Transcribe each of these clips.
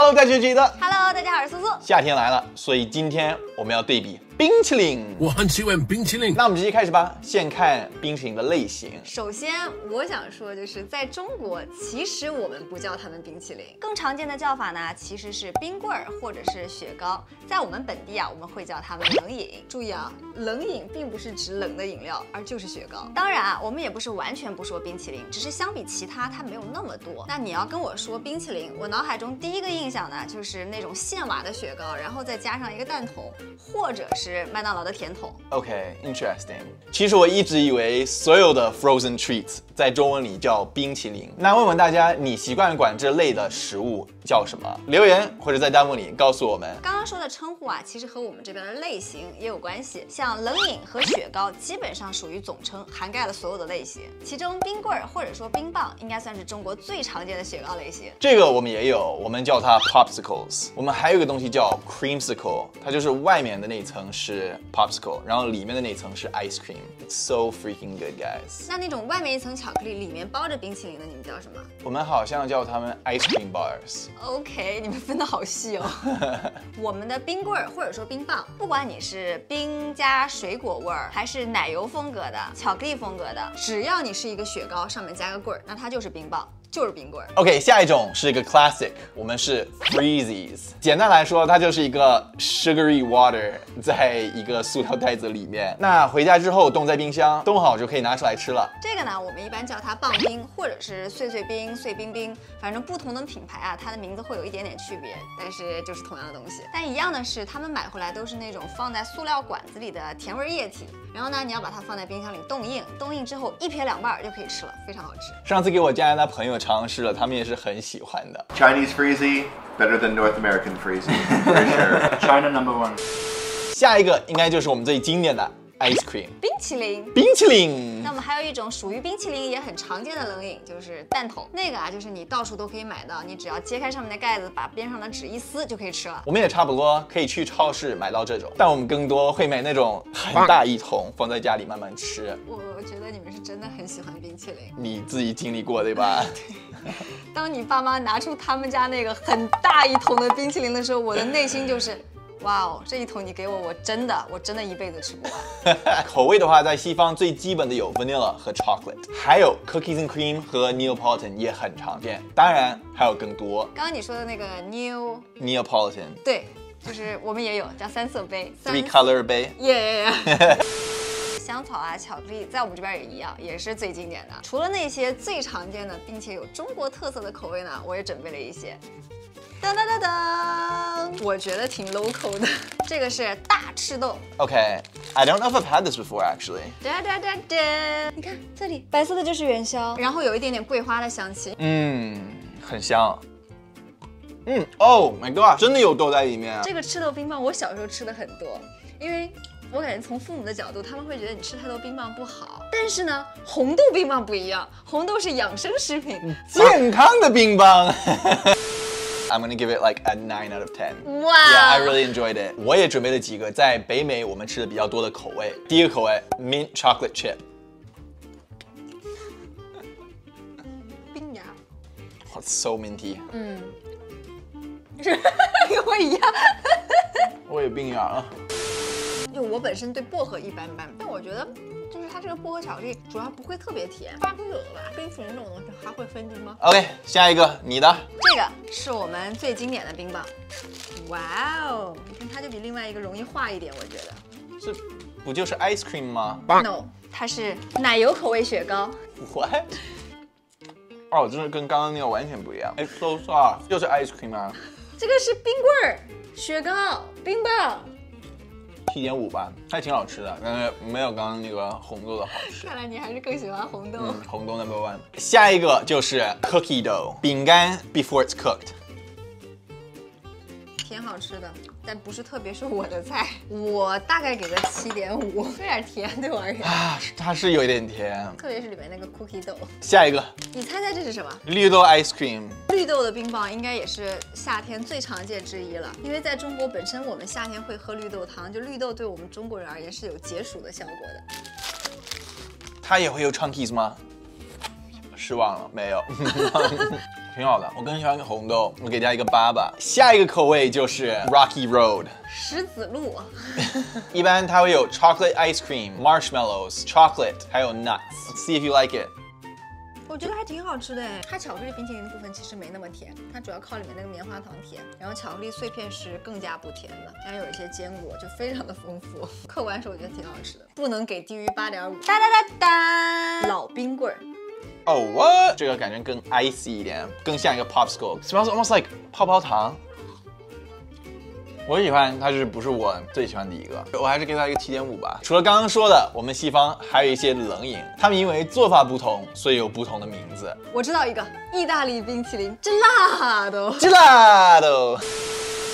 Hello， 大家记得 Hello， 大家好，我是苏苏。夏天来了，所以今天我们要对比冰淇淋。我很喜欢冰淇淋。那我们直接开始吧，先看冰淇淋的类型。首先，我想说就是在中国，其实我们不叫它们冰淇淋，更常见的叫法呢，其实是冰棍儿或者是雪糕。在我们本地啊，我们会叫它们冷饮。注意啊，冷饮并不是指冷的饮料，而就是雪糕。当然啊，我们也不是完全不说冰淇淋，只是相比其他，它没有那么多。那你要跟我说冰淇淋，我脑海中第一个印象呢，就是那种现挖的雪糕，然后再加上一个蛋筒，或者是麦当劳的甜筒。OK，interesting。其实我一直以为所有的 frozen treats 在中文里叫冰淇淋。那问问大家，你习惯管这类的食物叫什么？留言或者在弹幕里告诉我们。刚刚说的称呼啊，其实和我们这边的类型也有关系。像冷饮和雪糕基本上属于总称，涵盖了所有的类型。其中冰棍儿或者说冰棒应该算是中国最常见的雪糕类型。这个我们也有，我们叫它 popsicles。我们还有一个东西叫 creamsicle， 它就是外面的那层是 popsicle， 然后里面的那层是 ice cream。It's so freaking good, guys。那种外面一层巧克力，里面包着冰淇淋的，你们叫什么？我们好像叫它们 ice cream bars。OK， 你们分得好细哦。我们的冰棍儿或者说冰棒，不管你是冰加水果味儿，还是奶油风格的、巧克力风格的，只要你是一个雪糕上面加个棍儿，那它就是冰棒。就是冰棍儿。OK， 下一种是一个 classic， 我们是 Freezies。简单来说，它就是一个 sugary water 在一个塑料袋子里面。那回家之后冻在冰箱，冻好就可以拿出来吃了。这个呢，我们一般叫它棒冰，或者是碎碎冰、碎冰冰，反正不同的品牌啊，它的名字会有一点点区别，但是就是同样的东西。但一样的是，他们买回来都是那种放在塑料管子里的甜味液体。然后呢，你要把它放在冰箱里冻硬，冻硬之后一撇两半就可以吃了，非常好吃。上次给我加拿大朋友尝试了，他们也是很喜欢的。Chinese Freezy better than North American Freezy for sure. China #1. 下一个应该就是我们最经典的 ice cream 冰淇淋。冰淇淋。那我们还有一种属于冰淇淋也很常见的冷饮，就是蛋筒。那个啊，就是你到处都可以买到，你只要揭开上面的盖子，把边上的纸一撕就可以吃了。我们也差不多可以去超市买到这种，但我们更多会买那种很大一桶，放在家里慢慢吃。我觉得你们是真的很喜欢冰淇淋，你自己经历过对吧？当你爸妈拿出他们家那个很大一桶的冰淇淋的时候，我的内心就是。哇哦，这一桶你给我，我真的一辈子吃不完。口味的话，在西方最基本的有 vanilla 和 chocolate， 还有 cookies and cream 和 Neapolitan 也很常见，当然还有更多。刚刚你说的那个 Neapolitan， 对，就是我们也有叫三色杯 ，three color 杯。耶。香草啊，巧克力，在我们这边也一样，也是最经典的。除了那些最常见的，并且有中国特色的口味呢，我也准备了一些。当当当当，我觉得挺 local 的。这个是大赤豆。Okay，I don't know if I've had this before actually。哒哒哒哒，你看这里白色的就是元宵，然后有一点点桂花的香气。很香。Oh my god， 真的有豆在里面。这个赤豆冰棒我小时候吃的很多，因为我感觉从父母的角度，他们会觉得你吃太多冰棒不好。但是呢，红豆冰棒不一样，红豆是养生食品，健康的冰棒。I'm gonna give it like a 9 out of 10. Wow. Yeah, I really enjoyed it. 我也准备了几个在北美我们吃的比较多的口味。第一个口味 mint chocolate chip。冰芽。It's so minty。跟我一样。我也冰芽了。就我本身对薄荷一般般，但我觉得就是它这个薄荷巧克力主要不会特别甜，发不有的吧？冰淇淋这种东西还会分级吗 ？OK， 下一个你的。这个是我们最经典的冰棒。哇哦，你看它就比另外一个容易化一点，我觉得。这不就是 ice cream 吗 ？No， 它是奶油口味雪糕。What？ 哦，真的跟刚刚那个完全不一样。It's so soft， 就是 ice cream 啊。这个是冰棍儿、雪糕、冰棒。7.5吧，还挺好吃的，但是没有刚刚那个红豆的好吃。看来你还是更喜欢红豆。红豆 #1。下一个就是 cookie dough 饼干 before it's cooked。挺好吃的，但不是特别是我的菜。我大概给个7.5，有点甜对我而言。它是有一点甜，特别是里面那个 cookie 豆。下一个，你猜猜这是什么？绿豆 ice cream。绿豆的冰棒应该也是夏天最常见之一了，因为在中国本身我们夏天会喝绿豆汤，就绿豆对我们中国人而言是有解暑的效果的。它也会有 chunkies 吗？失望了，没有。挺好的。我更喜欢红豆，我给大家一个8吧。下一个口味就是 Rocky Road。石子路，一般它会有 chocolate ice cream, marshmallows, chocolate， 还有 nuts. Let's see if you like it. 我觉得还挺好吃的哎。它巧克力冰淇淋的部分其实没那么甜，它主要靠里面那个棉花糖甜，然后巧克力碎片是更加不甜的，然后有一些坚果，就非常的丰富。嗑完时候我觉得挺好吃的，不能给低于8.5。哒哒哒哒，老冰棍儿。Oh what？ 这个感觉更 icy 一点，更像一个 popsicle。Smells almost like 泡泡糖。我喜欢，它是不是我最喜欢的一个？我还是给它一个7.5吧。除了刚刚说的，我们西方还有一些冷饮，它们因为做法不同，所以有不同的名字。我知道一个意大利冰淇淋，gelato。gelato。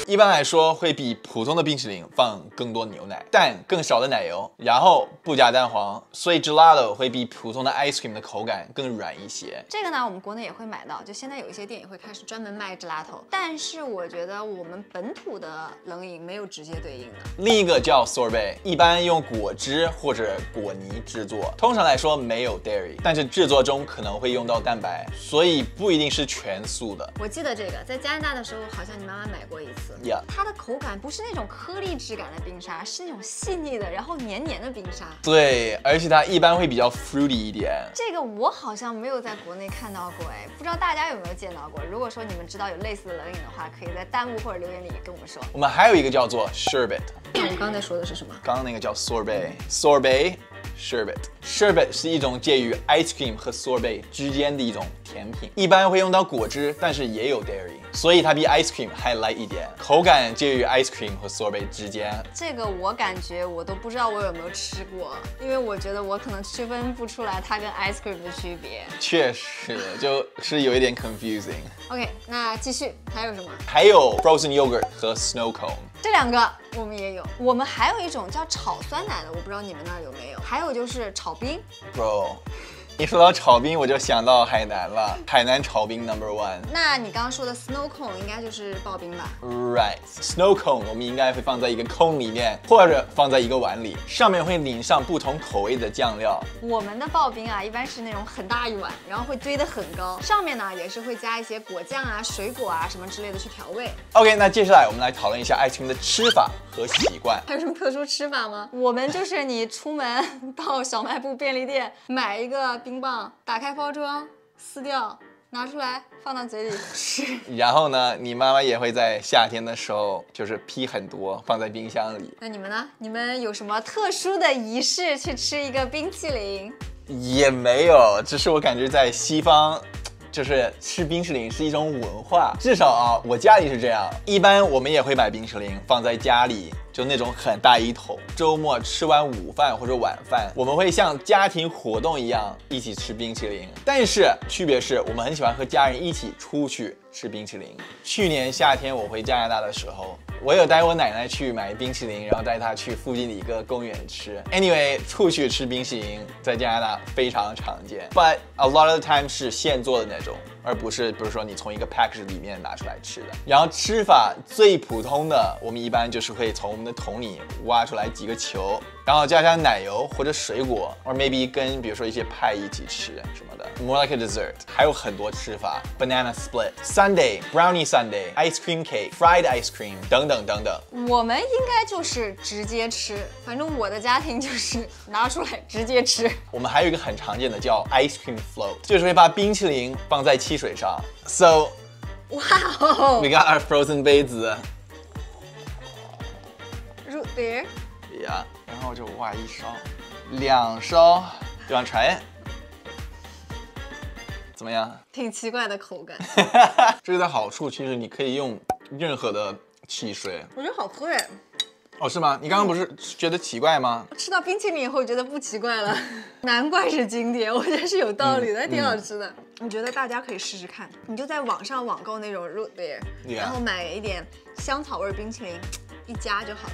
一般来说会比普通的冰淇淋放更多牛奶，但更少的奶油，然后不加蛋黄，所以 gelato 会比普通的 ice cream 的口感更软一些。这个呢，我们国内也会买到，就现在有一些店也会开始专门卖 gelato， 但是我觉得我们本土的冷饮没有直接对应的。另一个叫 sorbet， 一般用果汁或者果泥制作，通常来说没有 dairy， 但是制作中可能会用到蛋白，所以不一定是全素的。我记得这个在加拿大的时候，好像你妈妈买过一次。Yeah. 它的口感不是那种颗粒质感的冰沙，是那种细腻的，然后黏黏的冰沙。对，而且它一般会比较 fruity 一点。这个我好像没有在国内看到过，哎，不知道大家有没有见到过？如果说你们知道有类似的冷饮的话，可以在弹幕或者留言里跟我们说。我们还有一个叫做 sherbet。那我们刚才说的是什么？刚刚那个叫 sorbet。Sherbet 是一种介于 ice cream 和 sorbet 之间的一种甜品，一般会用到果汁，但是也有 dairy， 所以它比 ice cream 还 light 一点，口感介于 ice cream 和 sorbet 之间。这个我感觉我都不知道我有没有吃过，因为我觉得我可能区分不出来它跟 ice cream 的区别。确实，就是有一点 confusing。OK， 那继续，还有什么？还有 frozen yogurt 和 snow cone。这两个我们也有，我们还有一种叫炒酸奶的，我不知道你们那儿有没有。还有就是炒冰 ，Bro， 一说到炒冰，我就想到海南了，海南炒冰 No.1。那你刚刚说的 snow cone 应该就是刨冰吧 ？Right，snow cone 我们应该会放在一个空里面，或者放在一个碗里，上面会淋上不同口味的酱料。我们的刨冰啊，一般是那种很大一碗，然后会堆得很高，上面呢也是会加一些果酱啊、水果啊什么之类的去调味。OK， 那接下来我们来讨论一下ice cream的吃法和习惯。还有什么特殊吃法吗？我们就是你出门到小卖部、便利店买一个冰棒，打开包装，撕掉，拿出来放到嘴里吃。然后呢，你妈妈也会在夏天的时候就是批很多放在冰箱里。那你们呢？你们有什么特殊的仪式去吃一个冰淇淋？也没有，只是我感觉在西方，就是吃冰淇淋是一种文化，至少啊，我家里是这样。一般我们也会买冰淇淋放在家里，就那种很大一桶。周末吃完午饭或者晚饭，我们会像家庭活动一样一起吃冰淇淋。但是区别是我们很喜欢和家人一起出去吃冰淇淋。去年夏天我回加拿大的时候，我有带我奶奶去买冰淇淋，然后带她去附近的一个公园吃。Anyway， 出去吃冰淇淋在加拿大非常常见 ，but a lot of the time 是现做的那种，而不是比如说你从一个 package 里面拿出来吃的。然后吃法最普通的，我们一般就是会从我们的桶里挖出来几个球，然后加上奶油或者水果 ，or maybe 跟比如说一些派一起吃什么的 ，more like a dessert。还有很多吃法 ，banana split、sundae、brownie sundae、ice cream cake、fried ice cream 等等等等。我们应该就是直接吃，反正我的家庭就是拿出来直接吃。我们还有一个很常见的叫 ice cream float， 就是会把冰淇淋放在汽水上。So， 哇哦 we got our frozen 杯子 ，root beer， ，yeah， 然后就哇一勺、2勺，对吧？try it， 怎么样？挺奇怪的口感。这个的好处其实你可以用任何的汽水。我觉得好喝哎。哦，是吗？你刚刚不是觉得奇怪吗？吃到冰淇淋以后觉得不奇怪了，难怪是经典，我觉得是有道理的，还挺好吃的。我觉得大家可以试试看，你就在网上网购那种 root beer， 然后买一点香草味冰淇淋，一加就好了。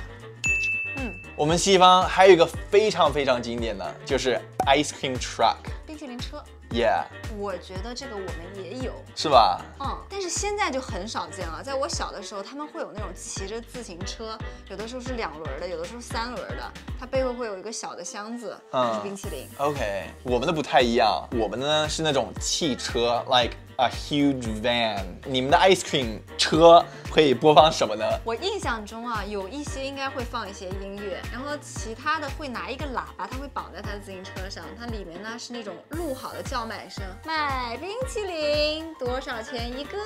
我们西方还有一个非常非常经典的，就是 ice cream truck， 冰淇淋车。Yeah， 我觉得这个我们也有，是吧？但是现在就很少见了。在我小的时候，他们会有那种骑着自行车，有的时候是2轮的，有的时候3轮的，它背后会有一个小的箱子，是冰淇淋。OK， 我们的不太一样，我们呢是那种汽车 ，like A huge van。你们的 ice cream 车会播放什么呢？我印象中啊，有一些应该会放一些音乐，然后其他的会拿一个喇叭，它会绑在他的自行车上，它里面呢是那种录好的叫卖声，买冰淇淋多少钱一个，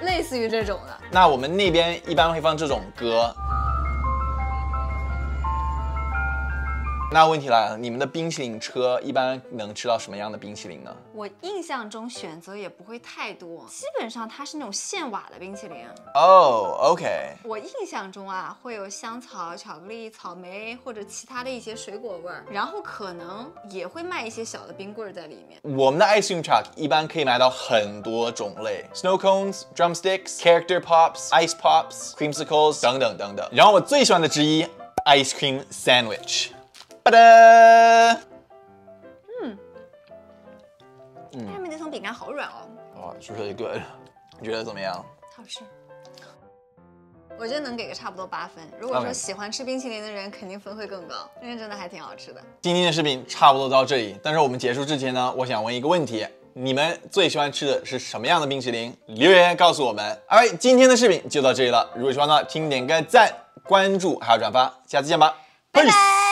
类似于这种的。那我们那边一般会放这种歌。那问题来了，你们的冰淇淋车一般能吃到什么样的冰淇淋呢？我印象中选择也不会太多，基本上它是那种现瓦的冰淇淋。哦、OK。我印象中啊，会有香草、巧克力、草莓或者其他的一些水果味儿，然后可能也会卖一些小的冰棍儿在里面。我们的 ice cream truck 一般可以买到很多种类 ，snow cones、drumsticks、character pops、ice pops、creamsicles 等等等等。然后我最喜欢的之一 ，ice cream sandwich。哒哒！外面那层饼干好软哦，哇，是 really good。你觉得怎么样？好吃。我觉得能给个差不多8分。如果说 OK 喜欢吃冰淇淋的人，肯定分会更高，因为真的还挺好吃的。今天的视频差不多到这里，但是我们结束之前呢，我想问一个问题：你们最喜欢吃的是什么样的冰淇淋？留言告诉我们。Alright， 今天的视频就到这里了。如果喜欢的话，请点个赞、关注还有转发，下次见吧，拜拜。